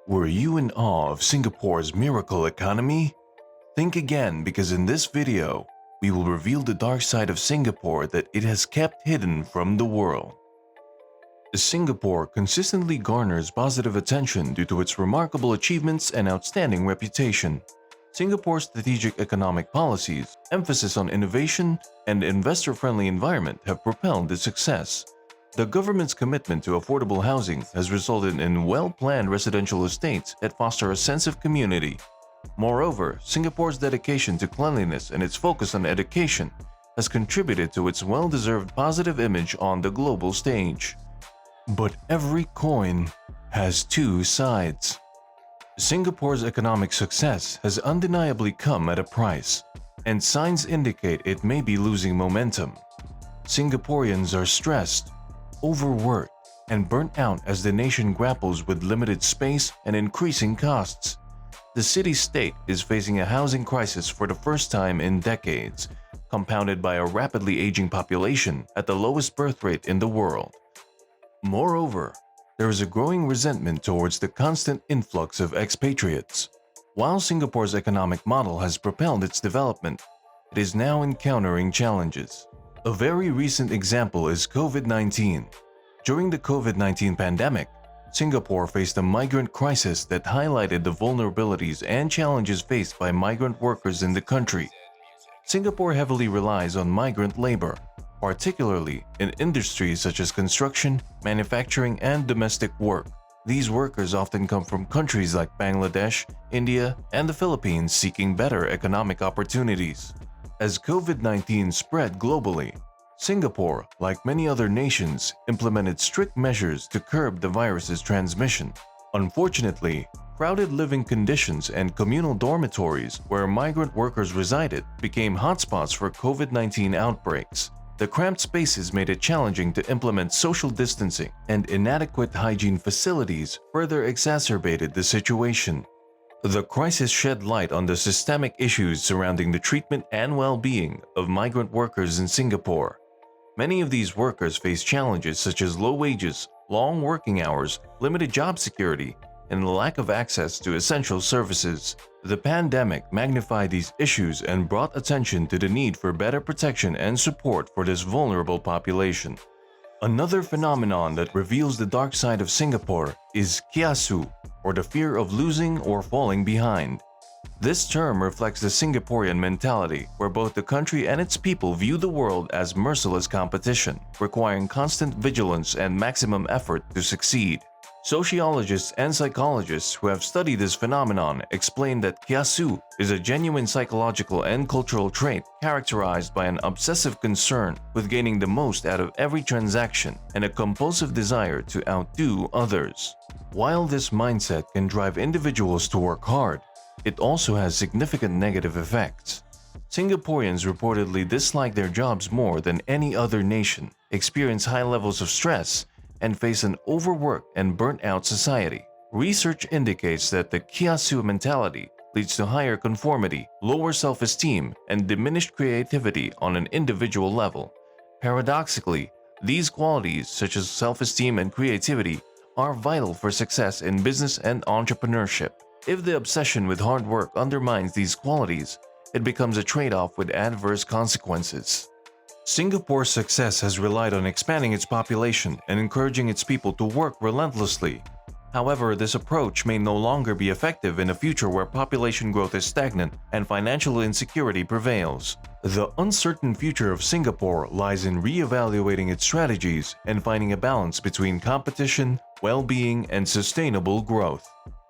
Were you in awe of Singapore's miracle economy? Think again, because in this video, we will reveal the dark side of Singapore that it has kept hidden from the world. Singapore consistently garners positive attention due to its remarkable achievements and outstanding reputation. Singapore's strategic economic policies, emphasis on innovation, and investor-friendly environment have propelled its success. The government's commitment to affordable housing has resulted in well-planned residential estates that foster a sense of community. Moreover, Singapore's dedication to cleanliness and its focus on education has contributed to its well-deserved positive image on the global stage. But every coin has two sides. Singapore's economic success has undeniably come at a price, and signs indicate it may be losing momentum. Singaporeans are stressed, overworked, and burnt out as the nation grapples with limited space and increasing costs. The city-state is facing a housing crisis for the first time in decades, compounded by a rapidly aging population at the lowest birth rate in the world. Moreover, there is a growing resentment towards the constant influx of expatriates. While Singapore's economic model has propelled its development, it is now encountering challenges. A very recent example is COVID-19. During the COVID-19 pandemic, Singapore faced a migrant crisis that highlighted the vulnerabilities and challenges faced by migrant workers in the country. Singapore heavily relies on migrant labor, particularly in industries such as construction, manufacturing, and domestic work. These workers often come from countries like Bangladesh, India, and the Philippines seeking better economic opportunities. As COVID-19 spread globally, Singapore, like many other nations, implemented strict measures to curb the virus's transmission. Unfortunately, crowded living conditions and communal dormitories where migrant workers resided became hotspots for COVID-19 outbreaks. The cramped spaces made it challenging to implement social distancing, and inadequate hygiene facilities further exacerbated the situation. The crisis shed light on the systemic issues surrounding the treatment and well-being of migrant workers in Singapore. Many of these workers face challenges such as low wages, long working hours, limited job security, and the lack of access to essential services. The pandemic magnified these issues and brought attention to the need for better protection and support for this vulnerable population. Another phenomenon that reveals the dark side of Singapore is kiasu, or the fear of losing or falling behind. This term reflects the Singaporean mentality, where both the country and its people view the world as merciless competition, requiring constant vigilance and maximum effort to succeed. Sociologists and psychologists who have studied this phenomenon explain that kiasu is a genuine psychological and cultural trait characterized by an obsessive concern with gaining the most out of every transaction and a compulsive desire to outdo others. While this mindset can drive individuals to work hard, it also has significant negative effects. Singaporeans reportedly dislike their jobs more than any other nation, experience high levels of stress, and face an overworked and burnt-out society. Research indicates that the kiasu mentality leads to higher conformity, lower self-esteem, and diminished creativity on an individual level. Paradoxically, these qualities, such as self-esteem and creativity, are vital for success in business and entrepreneurship. If the obsession with hard work undermines these qualities, it becomes a trade-off with adverse consequences. Singapore's success has relied on expanding its population and encouraging its people to work relentlessly. However, this approach may no longer be effective in a future where population growth is stagnant and financial insecurity prevails. The uncertain future of Singapore lies in re-evaluating its strategies and finding a balance between competition, well-being, and sustainable growth.